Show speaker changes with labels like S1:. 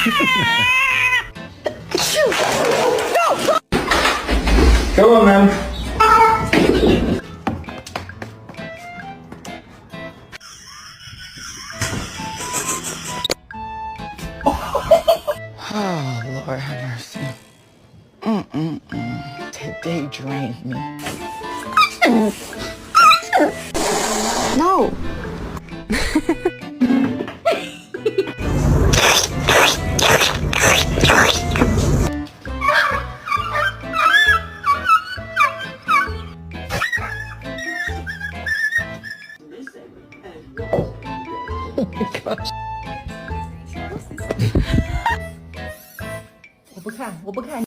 S1: Come on, man.
S2: Oh, Lord have mercy. Today drained me. No. Oh my gosh.
S3: 我不看，我不看。